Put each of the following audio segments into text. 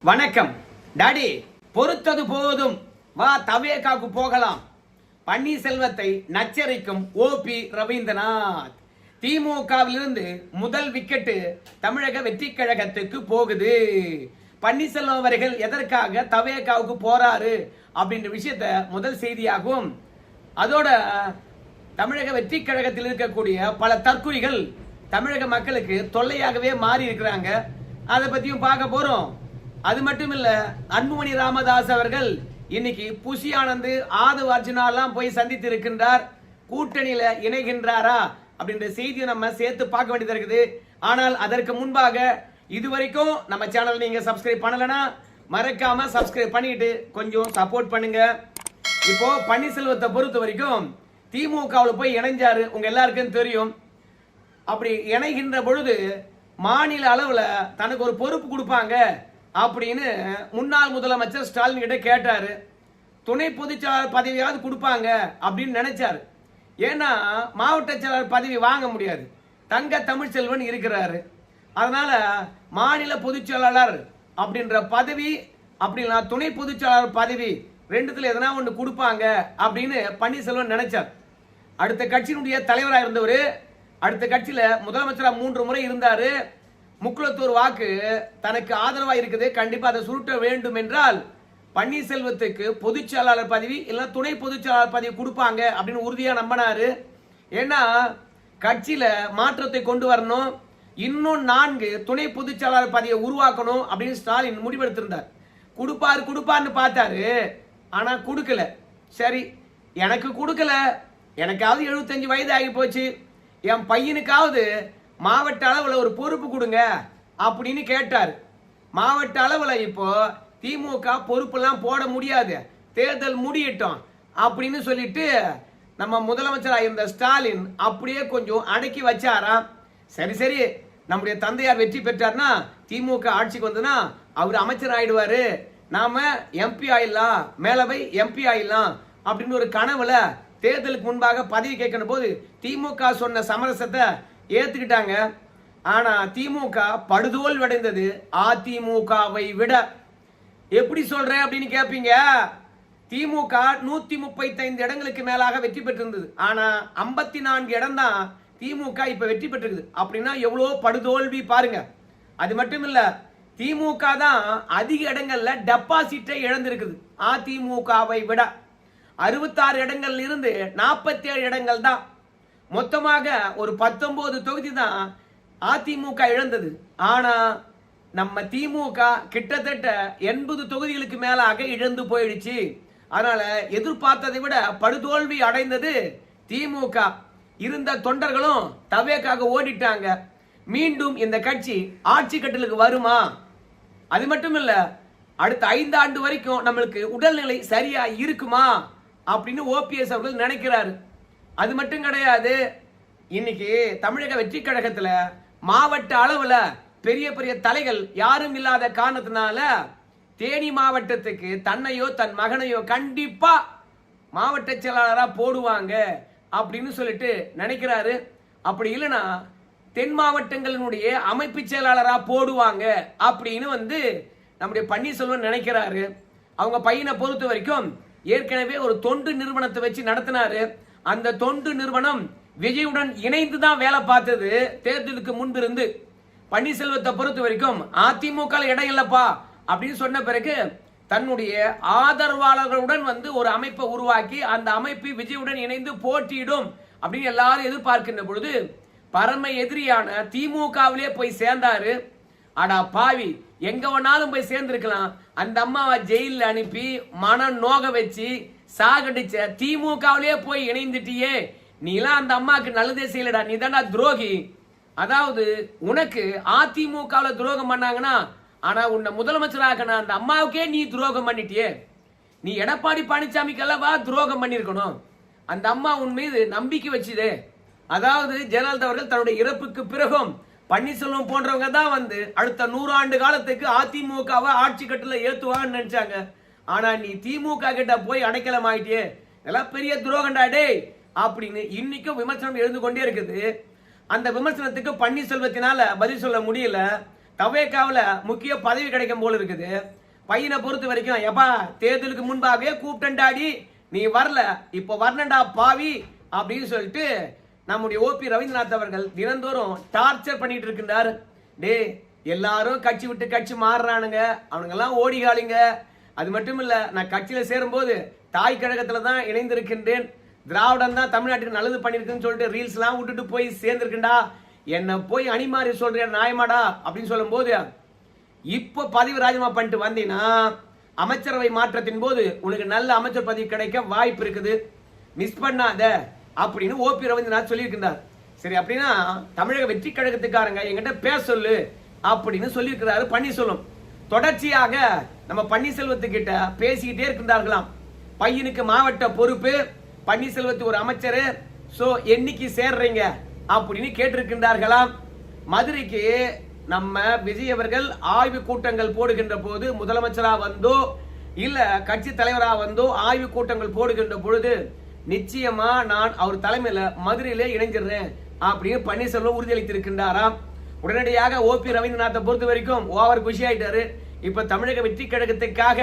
வணக்கம் டாடி. பொறுத்தது போதும், வா தவேகாவுக்கு போகலாம். பன்னீர்செல்வத்தை நச்சரிக்கும் ஓபி ரவீந்திரநாத். திமுகவிலிருந்து முதல் விக்கெட்டு தமிழக வெற்றி கழகத்துக்கு போகுது. பன்னீர்செல்வம் அவர்கள் எதற்காக தவேகாவுக்கு போறாரு அப்படின்ற விஷயத்த முதல் செய்தியாகும். அதோட தமிழக வெற்றி கழகத்தில் இருக்கக்கூடிய பல தற்குறிகள் தமிழக மக்களுக்கு தொல்லையாகவே மாறி இருக்கிறாங்க. அதை பத்தியும் பார்க்க போறோம். அது மட்டும் இல்ல, அன்புமணி ராமதாஸ் அவர்கள் இன்னைக்கு புஷி ஆனந்த், ஆதவ் அர்ஜுனாலாம் போய் சந்தித்து இருக்கின்றார். கூட்டணியில இணைகின்றாரா அப்படின்ற செய்தியை நம்ம சேர்த்து பார்க்க வேண்டியது இருக்குது. ஆனால் அதற்கு முன்பாக இதுவரைக்கும் நம்ம சேனல் நீங்க சப்ஸ்கிரைப் பண்ணலனா மறக்காம சப்ஸ்கிரைப் பண்ணிட்டு கொஞ்சம் சப்போர்ட் பண்ணுங்க. இப்போ பன்னீர்செல்வத்தை பொறுத்த வரைக்கும் திமுகவில் போய் இணைஞ்சாரு, உங்க எல்லாருக்கும் தெரியும். அப்படி இணைகின்ற பொழுது மாநில அளவுல தனக்கு ஒரு பொறுப்பு கொடுப்பாங்க அப்படின்னு முன்னாள் முதலமைச்சர் ஸ்டாலின் கிட்ட கேட்டாரு. துணை பொதுச்செயலாளர் பதவியாவது கொடுப்பாங்க அப்படின்னு நினைச்சாரு. ஏன்னா மாவட்ட செயலாளர் பதவி வாங்க முடியாது, தங்க தமிழ்ச்செல்வன் இருக்கிறாரு. அதனால மாநில பொதுச்செயலாளர் அப்படின்ற பதவி அப்படின்னா துணை பொதுச்செயலாளர் பதவி ரெண்டுத்துல எதனா ஒன்று கொடுப்பாங்க அப்படின்னு பன்னீர்செல்வன் நினைச்சார். அடுத்த கட்சியினுடைய தலைவராக இருந்தவர், அடுத்த கட்சியில முதலமைச்சரா 3 முறை இருந்தாரு. முக்குளத்தூர் வாக்கு தனக்கு ஆதரவா இருக்குது, கண்டிப்பா அதை சுருட்ட வேண்டும் என்றால் பன்னீர்செல்வத்துக்கு பொதுச் செயலாளர் பதவி இல்ல துணை பொதுச் செயலாளர் பதவி கொடுப்பாங்க அப்படின்னு உறுதியா நம்பினாரு. ஏன்னா கட்சியில மாற்றத்தை கொண்டு வரணும், இன்னும் 4 துணை பொதுச் செயலாளர் பதவியை உருவாக்கணும் அப்படின்னு ஸ்டாலின் முடிவெடுத்திருந்தார். கொடுப்பாருன்னு பார்த்தாரு, ஆனா கொடுக்கல. சரி, எனக்கு கொடுக்கல, எனக்காவது 75 வயது ஆகி போச்சு, என் பையனுக்காவது மாவட்ட அளவில் ஒரு பொறுப்பு கொடுங்க அப்படின்னு கேட்டார். மாவட்ட அளவில் இப்போ திமுக பொறுப்பெல்லாம் போட முடியாது, தேர்தல் முடியட்டும் அப்படின்னு சொல்லிட்டு நம்ம முதலமைச்சராக இருந்த ஸ்டாலின் அப்படியே கொஞ்சம் அடக்கி வச்சாராம். சரி, நம்முடைய தந்தையார் வெற்றி பெற்றார்னா திமுக ஆட்சிக்கு வந்ததுன்னா அவர் அமைச்சர் ஆயிடுவாரு, நாம எம்பி ஆயிடலாம், மேலவை எம்பி ஆயிடலாம் அப்படின்னு ஒரு கனவுல தேர்தலுக்கு முன்பாக பதவி கேட்கணும் போது திமுக சொன்ன சமரசத்தை ஏத்துக்கிட்டாங்க. ஆனா திமுக படுதோல் அடைந்தது அதிமுகவை விட. எப்படி சொல்றேன் அப்படின்னு கேட்பீங்க. திமுக 135 இடங்களுக்கு மேலாக வெற்றி பெற்றிருந்தது. ஆனா 54 இடம் தான் திமுக இப்ப வெற்றி பெற்றிருக்குது. அப்படின்னா எவ்வளவு படுதோல்வி பாருங்க. அது மட்டும் இல்ல, திமுக தான் அதிக இடங்கள்ல டெபாசிட்டை இழந்திருக்குது அதிமுகவை விட. 66 இடங்கள்ல இருந்து 47 இடங்கள் தான், மொத்தமாக ஒரு 19 தொகுதி தான் அதிமுக இழந்தது. ஆனா நம்ம திமுக கிட்டத்தட்ட 80 தொகுதிகளுக்கு மேலாக இழந்து போயிடுச்சு. அதனால எதிர்பார்த்ததை விட படுதோல்வி அடைந்தது திமுக. இருந்த தொண்டர்களும் தவேக்காக ஓடிட்டாங்க. மீண்டும் இந்த கட்சி ஆட்சி கட்டலுக்கு வருமா? அது மட்டும் இல்ல, அடுத்த 5 ஆண்டு வரைக்கும் நம்மளுக்கு உடல்நிலை சரியா இருக்குமா அப்படின்னு ஓபிஎஸ் அவர்கள் நினைக்கிறாரு. அது மட்டும் கிடையாது, இன்னைக்கு தமிழக வெற்றி கழகத்துல மாவட்ட அளவுல பெரிய தலைகள் யாரும் இல்லாத காரணத்தினால தேனி மாவட்டத்துக்கு தன்னையோ தன் மகனையோ கண்டிப்பா மாவட்ட செயலாளரா போடுவாங்க அப்படின்னு சொல்லிட்டு நினைக்கிறாரு. அப்படி இல்லைன்னா தென் மாவட்டங்களினுடைய அமைப்பு செயலாளரா போடுவாங்க அப்படின்னு நம்முடைய பன்னீர்செல்வம் நினைக்கிறாரு. அவங்க பையனை பொறுத்த வரைக்கும் ஏற்கனவே ஒரு தொண்டு நிறுவனத்தை வச்சு நடத்தினாரு. அந்த தொண்டு நிறுவனம் விஜயுடன் இணைந்து தான் வேலை பார்த்தது தேர்தலுக்கு முன்பு இருந்து. பன்னீர்செல்வத்தை பொறுத்த வரைக்கும் அதிமுக இடம் இல்லப்பா அப்படின்னு சொன்ன பிறகு தன்னுடைய ஆதரவாளர்களுடன் ஒரு அமைப்பை உருவாக்கி அந்த அமைப்பு விஜயுடன் இணைந்து போட்டியிடும் அப்படின்னு எல்லாரும் எதிர்பார்க்கின்ற பொழுது பரம எதிரியான திமுகவிலே போய் சேர்ந்தாரு. ஆடா பாவி, எங்க வேணாலும் போய் சேர்ந்திருக்கலாம். அந்த அம்மாவை ஜெயில அனுப்பி மனம் நோக வச்சு சாகடிச்ச திமுகவிலே போய் இணைந்துட்டியே, நீலாம் அந்த அம்மாவுக்கு நல்லதே செய்யலடா, நீ தான்டா துரோகி. அதாவது உனக்கு அதிமுகவில் துரோகம் பண்ணாங்கன்னா, ஆனா உன்னை முதலமைச்சராக அந்த அம்மாவுக்கே நீ துரோகம் பண்ணிட்டியே. நீ எடப்பாடி பழனிசாமிக்கு அல்லவா துரோகம் பண்ணிருக்கணும். அந்த அம்மா உன் மீது நம்பிக்கை வச்சுதே. அதாவது ஜெயலலிதா அவர்கள் தன்னுடைய இறப்புக்கு பிறகும் பன்னீர்செல்வம் போன்றவங்க தான் அடுத்த 100 ஆண்டு காலத்துக்கு அதிமுகவை ஆட்சி கட்டில ஏத்துவாங்கன்னு நினைச்சாங்க. ஆனா நீ திமுக கிட்ட போய் அடைக்கலம் ஆயிட்டியே, இதெல்லாம் பெரிய துரோகண்டா டே அப்படின்னு இன்னைக்கும் விமர்சனம் எழுந்து கொண்டே இருக்குது. அந்த விமர்சனத்துக்கு பன்னீர்செல்வத்தினால பதில் சொல்ல முடியல. தவேகாவில் முக்கிய பதவி கிடைக்கும் போல இருக்குது. பையனை பொறுத்த வரைக்கும் எப்பா தேர்தலுக்கு முன்பாகவே கூப்பிட்டேன்டாடி, நீ வரல, இப்போ வரணும்டா பாவி அப்படின்னு சொல்லிட்டு நம்முடைய ஓபி ரவீந்திரநாத் அவர்கள் தினந்தோறும் டார்ச்சர் பண்ணிட்டு இருக்கின்றார். டே எல்லாரும் கட்சி விட்டு கட்சி மாறுறானுங்க, அவனுங்கெல்லாம் ஓடிகாலிங்க. அது மட்டும் இல்ல, நான் கட்சியில சேரும்போது தாய் கழகத்துல தான் இணைந்திருக்கின்றேன், திராவிடம் தான் தமிழ்நாட்டுக்கு நல்லது பண்ணிருக்குன்னு சொல்லிட்டு ரீல்ஸ் எல்லாம் விட்டுட்டு போய் சேர்ந்திருக்கேன்டா, என்ன போய் அணிமாறி சொல்றேன் நியாயமாடா அப்படின்னு சொல்லும் போது, இப்போ பதவி ராஜினாமா பண்ணிட்டு வந்தீங்கன்னா அமைச்சரவை மாற்றத்தின் போது உனக்கு நல்ல அமைச்சர் பதவி கிடைக்க வாய்ப்பு இருக்குது, மிஸ் பண்ணாத அப்படின்னு ஓபி ரவீந்திரநாத் சொல்லியிருக்கிறார். சரி, அப்படின்னா தமிழக வெற்றி கழகத்துக்காரங்க எங்கிட்ட பேச சொல்லு அப்படின்னு சொல்லியிருக்கிறாரு பன்னீர்செல்வம். தொடர்ச்சியாக நம்ம பன்னீர்செல்வத்துக்கிட்ட பேசிக்கிட்டே இருக்கின்றார்களாம். பையனுக்கு மாவட்ட பொறுப்பு, பன்னீர்செல்வத்துக்கு ஒரு அமைச்சர், சோ என்னைக்கு சேர்றீங்க அப்படின்னு கேட்டிருக்கின்றார்களாம். மதுரைக்கு நம்ம விஜய் அவர்கள் ஆய்வு கூட்டங்கள் போடுகின்ற போது, முதலமைச்சரா வந்தோ இல்ல கட்சி தலைவரா வந்தோ ஆய்வு கூட்டங்கள் போடுகின்ற பொழுது நிச்சயமா நான் அவர் தலைமையில மதுரையிலே இணைஞ்சிடுறேன் அப்படின்னு பன்னீர்செல்வம் உறுதியளித்திருக்கின்றாராம். உடனடியாக ஓபி ரவீந்திரநாத்தை பொறுத்த வரைக்கும் ஓவர் குஷி ஆயிட்டாரு. இப்ப தமிழக வெற்றி கழகத்துக்காக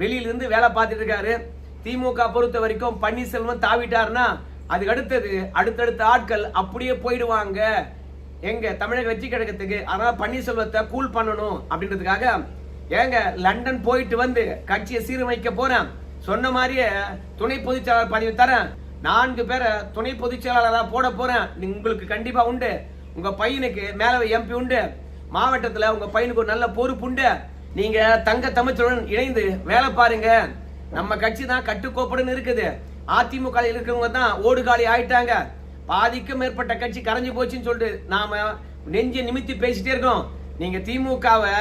வெளியிலிருந்து வேலை பார்த்துட்டு இருக்காரு. திமுக பொறுத்த வரைக்கும் பன்னீர்செல்வம் தாவிட்டாருன்னா அதுக்கு அடுத்தது அடுத்தடுத்த ஆட்கள் அப்படியே போயிடுவாங்க எங்க தமிழக வெற்றி கழகத்துக்கு. அதனால பன்னீர்செல்வத்தை கூல் பண்ணணும் அப்படின்றதுக்காக ஏங்க லண்டன் போயிட்டு வந்து கட்சியை சீரமைக்க போறேன், சொன்ன மாதிரியே துணை பொதுச் செயலாளர் பதவி தரேன், 4 பேரை துணை பொதுச் செயலாளராக போட போறேன், உங்களுக்கு கண்டிப்பா உண்டு, உங்க பையனுக்கு மேலவை எம்பி உண்டு, மாவட்டத்துல உங்க பையனுக்கு ஒரு நல்ல பொறுப்பு உண்டு, நீங்க தங்க தமிழ்ச்சலுடன் இணைந்து வேலை பாருங்க, நம்ம கட்சி தான் கட்டுக்கோப்புடன் இருக்குது, அதிமுக இருக்கிறவங்க தான் ஓடுகாலி ஆயிட்டாங்க, பாதிக்கும் மேற்பட்ட கட்சி கரைஞ்சு போச்சுன்னு சொல்லிட்டு நாம நெஞ்ச நிமித்தி பேசிட்டே இருக்கோம். நீங்க திமுகவை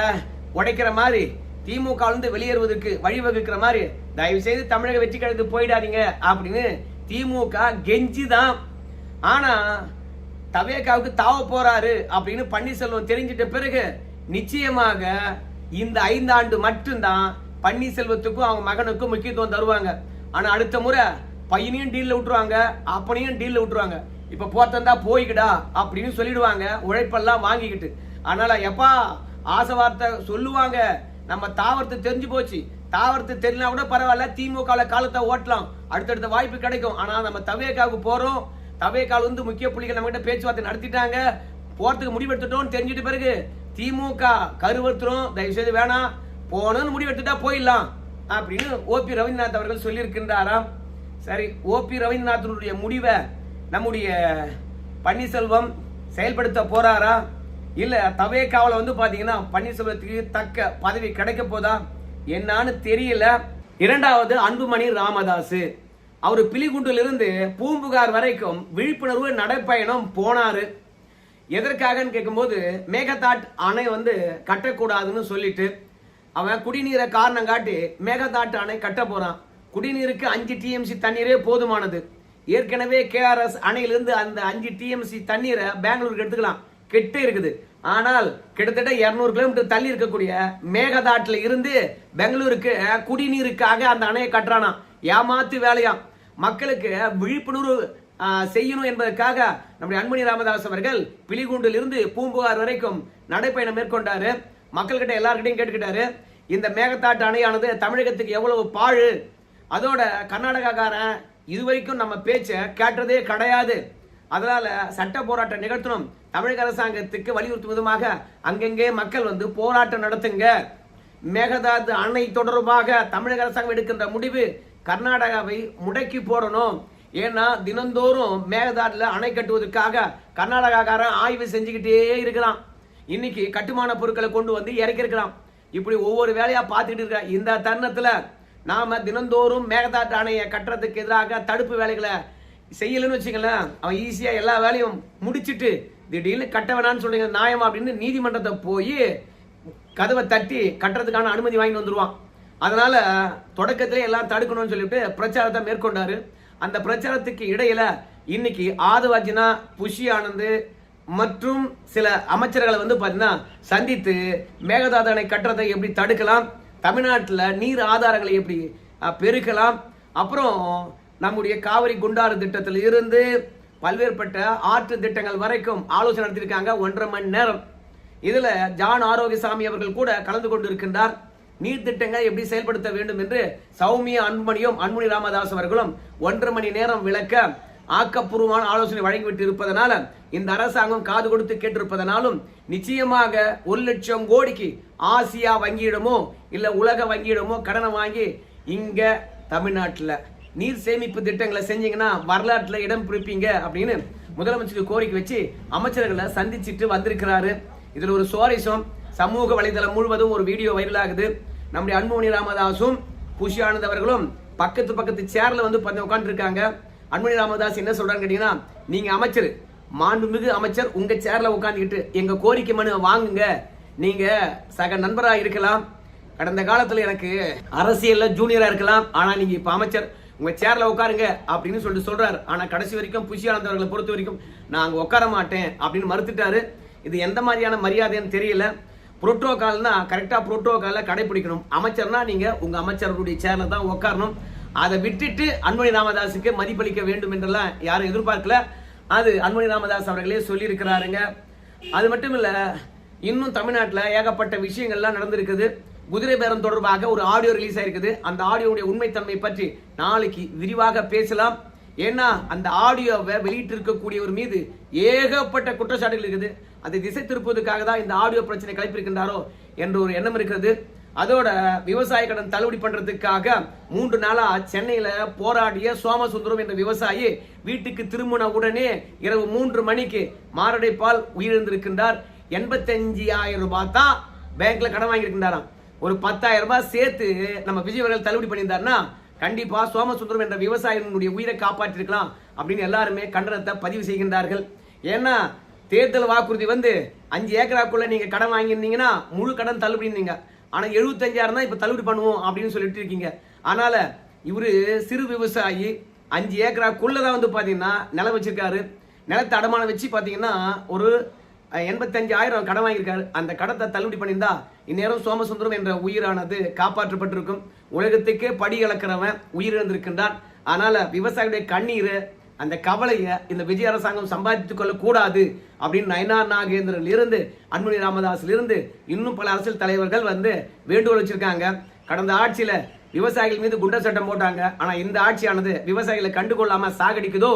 உடைக்கிற மாதிரி, திமுக இருந்து வெளியேறுவதற்கு வழிவகுக்கிற மாதிரி தயவு செய்து தமிழக வெற்றி கழகத்துக்கு போயிடாதீங்க அப்படின்னு திமுக கெஞ்சிதான். ஆனா தவேகாவுக்கு தாவ போறாரு அப்படின்னு பன்னீர்செல்வம் தெரிஞ்சிட்ட பிறகு நிச்சயமாக இந்த 5 ஆண்டு மட்டும்தான் பன்னீர்செல்வத்துக்கும் அவங்க மகனுக்கும் முக்கியத்துவம் தருவாங்க. ஆனா அடுத்த முறை பையனையும் டீல்ல விட்டுருவாங்க, அப்பனையும் டீல்ல விட்டுருவாங்க. இப்ப போத்தந்தா போய்கிடா அப்படின்னு சொல்லிடுவாங்க, உழைப்பெல்லாம் வாங்கிக்கிட்டு. அதனால எப்பா ஆசை வார்த்தை சொல்லுவாங்க, நம்ம தாவரத்து தெரிஞ்சு போச்சு, தாவரத்து தெரியல கூட பரவாயில்ல, திமுக காலத்தை ஓட்டலாம், அடுத்தடுத்த வாய்ப்பு கிடைக்கும். ஆனா நம்ம தவேகாவுக்கு போறோம், தவேகால் வந்து முக்கிய புள்ளிகள் நம்ம கிட்ட பேச்சுவார்த்தை நடத்திட்டாங்க, போறதுக்கு முடிவெடுத்துட்டோம் தெரிஞ்சிட்ட பிறகு திமுக கருவத்துறோம், தயவு செய்து வேணாம், போனோம்னு முடிவெடுத்துட்டா போயிடலாம் அப்படின்னு ஓபி ரவீந்திரநாத் அவர்கள் சொல்லியிருக்கின்றாராம். சரி, ஓபி ரவீந்திரநாத்தினுடைய முடிவை நம்முடைய பன்னீர்செல்வம் செயல்படுத்த போறாரா இல்ல தவேகாவில் வந்து பாத்தீங்கன்னா பன்னீர்செல்வத்துக்கு தக்க பதவி கிடைக்க போதா என்னான்னு தெரியல. இரண்டாவது அன்புமணி ராமதாஸ், அவர் பிலிகுண்டிலிருந்து பூம்புகார் வரைக்கும் விழிப்புணர்வு நடைப்பயணம் போனாரு. எதற்காகன்னு கேட்கும்போது மேகதாட் அணை வந்து கட்டக்கூடாதுன்னு சொல்லிட்டு அவன் குடிநீரை காரணம் காட்டி மேகதாட்டு அணை கட்ட போறான். குடிநீருக்கு 5 டிஎம்சி தண்ணீரே போதுமானது. ஏற்கனவே கேஆர்எஸ் அணையிலிருந்து அந்த 5 டிஎம்சி தண்ணீரை பெங்களூருக்கு எடுத்துக்கலாம், கெட்டே இருக்குது. ஆனால் கிட்டத்தட்ட 200 கிலோமீட்டர் தள்ளி இருக்கக்கூடிய மேகதாட்டுல இருந்து பெங்களூருக்கு குடிநீருக்காக அந்த அணையை கட்டுறானா. ஏமாத்து வேலையா. மக்களுக்கு விழிப்புணர்வு செய்யணும் என்பதற்காக நம்முடைய அன்புமணி ராமதாஸ் அவர்கள் பிலிகுண்டில் இருந்து பூம்புகார் வரைக்கும் நடைப்பயணம் மேற்கொண்டாரு. மக்கள்கிட்ட எல்லார்கிட்டையும் கேட்டுக்கிட்டாரு, இந்த மேகதாட்டு அணையானது தமிழகத்துக்கு எவ்வளவு பாழு, அதோட கர்நாடகாக்காரன் இதுவரைக்கும் நம்ம பேச்ச கேட்டதே கிடையாது, அதனால சட்ட போராட்டம் நிகழ்த்தணும், தமிழக அரசாங்கத்துக்கு வலியுறுத்தும் விதமாக அங்கெங்கே மக்கள் வந்து போராட்டம் நடத்துங்க, மேகதாது அணை தொடர்பாக தமிழக அரசாங்கம் எடுக்கின்ற முடிவு கர்நாடகாவை முடக்கி போடணும், ஏன்னா தினந்தோறும் மேகதாதுல அணை கட்டுவதற்காக கர்நாடகாக்காரன் ஆய்வு செஞ்சுக்கிட்டே இருக்கிறான், இன்னைக்கு கட்டுமான பொருட்களை கொண்டு வந்து இறக்கி இருக்கிறான். இப்படி ஒவ்வொரு வேலையா பார்த்துக்கிட்டு இருக்க இந்த தருணத்துல நாம தினந்தோறும் மேகதாட்டு அணையை கட்டுறதுக்கு எதிராக தடுப்பு வேலைகளை செய்யலன்னு வச்சுக்கலாம், அவன் ஈஸியா எல்லா வேலையும் முடிச்சுட்டு திடீர்னு கட்ட வேணான்னு சொல்றீங்க நியாயமா அப்படின்னு நீதிமன்றத்தை போய் கதவை தட்டி கட்டுறதுக்கான அனுமதி வாங்கி வந்துருவான். அதனால தொடக்கத்திலே எல்லாம் தடுக்கணும்னு சொல்லிட்டு பிரச்சாரத்தை மேற்கொண்டாரு. அந்த பிரச்சாரத்துக்கு இடையில இன்னைக்கு ஆதவாஜினா புஷி ஆனந்த் மற்றும் சில அமைச்சர்களை வந்து பாத்தீங்கன்னா சந்தித்து மேகதாது அணை கட்டுறதை எப்படி தடுக்கலாம், தமிழ்நாட்டில் நீர் ஆதாரங்களை எப்படி பெருக்கலாம், அப்புறம் நம்முடைய காவிரி குண்டாறு திட்டத்தில் இருந்து பல்வேறுபட்ட ஆற்று திட்டங்கள் வரைக்கும் ஆலோசனை நடத்திருக்காங்க 1.5 மணி நேரம். இதுல ஜான் ஆரோக்கியசாமி அவர்கள் கூட கலந்து கொண்டு இருக்கின்றார். நீர் திட்டங்களை எப்படி செயல்படுத்த வேண்டும் என்று சௌமியா அன்புமணியும் அன்புமணி ராமதாஸ் அவர்களும் 1.5 மணி நேரம் விளக்க ஆக்கப்பூர்வமான ஆலோசனை வழங்கிவிட்டு இருப்பதனால இந்த அரசாங்கம் காது கொடுத்து கேட்டிருப்பதனாலும் நிச்சயமாக 1 லட்சம் கோடிக்கு ஆசியா வங்கியிடமோ இல்ல உலக வங்கியிடமோ கடனை வாங்கி இங்க தமிழ்நாட்டில் நீர் சேமிப்பு திட்டங்களை செஞ்சீங்கன்னா வரலாற்றுல இடம் பிடிப்பீங்க அப்படின்னு முதலமைச்சருக்கு கோரிக்கை வச்சு அமைச்சர்களை சந்திச்சுட்டு வந்திருக்கிறாரு. இதுல ஒரு சுவாரஸ்யம், சமூக வலைதளம் முழுவதும் ஒரு வீடியோ வைரல் ஆகுது. நம்முடைய அன்புமணி ராமதாசும் புஷி ஆனந்த் அவர்களும் பக்கத்து சேர்ல வந்து உட்கார்ந்து இருக்காங்க. அன்புமணி ராமதாஸ் என்ன சொல்றான்னு கேட்டீங்கன்னா, நீங்க அமைச்சர், மாண்புமிகு அமைச்சர் உங்க சேர்ல உட்காந்துக்கிட்டு எங்க கோரிக்கை மனு வாங்குங்க, நீங்க சக நண்பரா இருக்கலாம், கடந்த காலத்துல எனக்கு அரசியல்ல ஜூனியரா இருக்கலாம், ஆனா நீங்க இப்ப அமைச்சர், உங்க சேர்ல உட்காருங்க அப்படின்னு சொல்றாரு. ஆனா கடைசி வரைக்கும் புஷி ஆனந்த் அவர்களை பொறுத்த வரைக்கும் நாங்க உட்கார மாட்டேன் அப்படின்னு மறுத்துட்டாரு. இது எந்த மாதிரியான மரியாதைன்னு தெரியல. புரோட்டோகால்னா கரெக்டா புரோட்டோகால கடைபிடிக்கணும். அமைச்சர்னா நீங்க உங்க அமைச்சர்களுடைய சேர்ல தான் உட்காரணும். அதை விட்டுட்டு அன்புமணி ராமதாஸுக்கு மதிப்பளிக்க வேண்டும் என்றெல்லாம் யாரும் எதிர்பார்க்கல. அது அன்புமணி ராமதாஸ் அவர்களே சொல்லி இருக்கிறாருங்க. அது மட்டும் இல்ல, இன்னும் தமிழ்நாட்டில் ஏகப்பட்ட விஷயங்கள்லாம் நடந்திருக்குது. குதிரை பேரம் தொடர்பாக ஒரு ஆடியோ ரிலீஸ் ஆயிருக்குது. அந்த ஆடியோவுடைய உண்மைத்தன்மை பற்றி நாளைக்கு விரிவாக பேசலாம். ஏன்னா அந்த ஆடியோவை வெளியிட்டு இருக்கக்கூடியவர் மீது ஏகப்பட்ட குற்றச்சாட்டுகள் இருக்குது. அதை திசை திருப்புவதற்காக தான் இந்த ஆடியோ பிரச்சனை கிளப்பியிருக்கின்றாரோ என்ற ஒரு எண்ணம் இருக்கிறது. அதோட விவசாய கடன் தள்ளுபடி பண்றதுக்காக 3 நாளா சென்னையில போராடிய சோமசுந்தரம் என்ற விவசாயி வீட்டுக்கு திரும்பின உடனே இரவு 3 மணிக்கு மாரடைப்பால் உயிரிழந்திருக்கின்றார். 85,000 ரூபாய் தான் பேங்க்ல கடன் வாங்கியிருக்கின்றாராம். ஒரு 10,000 ரூபாய் சேர்த்து நம்ம விஜய் அவர்கள் தள்ளுபடி பண்ணியிருந்தாருன்னா கண்டிப்பா சோமசுந்தரம் என்ற விவசாயினுடைய உயிரை காப்பாற்றிருக்கலாம் அப்படின்னு எல்லாருமே கண்டனத்தை பதிவு செய்கின்றார்கள். ஏன்னா தேர்தல் வாக்குறுதி வந்து 5 ஏக்கராக்குள்ள நீங்க கடன் வாங்கியிருந்தீங்கன்னா முழு கடன் தள்ளுபடி, ஆனா 75,000 தான் இப்ப தள்ளுபடி பண்ணுவோம் அப்படின்னு சொல்லிட்டு இருக்கீங்க. அதனால இவரு சிறு விவசாயி 5 ஏக்கராக்குள்ளதான் வந்து பாத்தீங்கன்னா நிலம் வச்சிருக்காரு. நிலத்தை அடமானம் வச்சு பாத்தீங்கன்னா ஒரு 85,000 கடன் வாங்கியிருக்காரு. அந்த கடத்தை தள்ளுபடி பண்ணியிருந்தா இந்நேரம் சோமசுந்தரம் என்ற உயிரானது காப்பாற்றப்பட்டிருக்கும். உலகத்துக்கே படி இழக்கிறவன் உயிரிழந்திருக்கின்றான். அதனால விவசாயிகளுடைய கண்ணீர், அந்த கவலையை இந்த விஜய் அரசாங்கம் சம்பாதித்துக் கொள்ள கூடாது அப்படின்னு நயனார் நாகேந்திரன் இருந்து அன்புமணி ராமதாஸ்ல இருந்து இன்னும் பல அரசியல் தலைவர்கள் வந்து வேண்டுகோள் வச்சிருக்காங்க. கடந்த ஆட்சியில விவசாயிகள் மீது குண்டர் சட்டம் போட்டாங்க. ஆனா இந்த ஆட்சியானது விவசாயிகளை கண்டுகொள்ளாம சாகடிக்குதோ.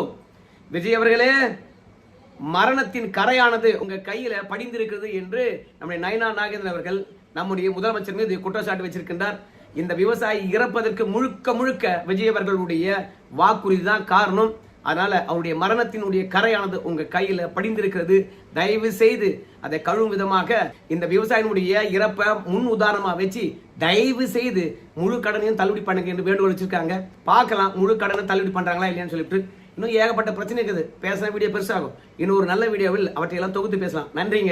விஜய் அவர்களே, மரணத்தின் கரையானது உங்க கையில படிந்திருக்கிறது என்று நம்முடைய நயனார் நாகேந்திரன் அவர்கள் நம்முடைய முதலமைச்சர் மீது குற்றச்சாட்டு வச்சிருக்கின்றார். இந்த விவசாயி இறப்பதற்கு முழுக்க விஜய் அவர்களுடைய வாக்குறுதி தான் காரணம். அதனால அவருடைய மரணத்தினுடைய கரையானது உங்க கையில படிந்திருக்கிறது. தயவு செய்து அதை கழுவும் விதமாக இந்த விவசாயினுடைய இறப்பை முன் உதாரணமா வச்சு தயவு செய்து முழு கடனையும் தள்ளுபடி பண்ணுங்க என்று வேண்டுகோள் வச்சிருக்காங்க. பார்க்கலாம் முழு கடனை தள்ளுபடி பண்றாங்களா இல்லையான்னு சொல்லிட்டு. இன்னும் ஏகப்பட்ட பிரச்சனை இருக்குது. பேசுற வீடியோ பெருசாகும். இன்னும் ஒரு நல்ல வீடியோவில் அவற்றையெல்லாம் தொகுத்து பேசலாம். நன்றிங்க.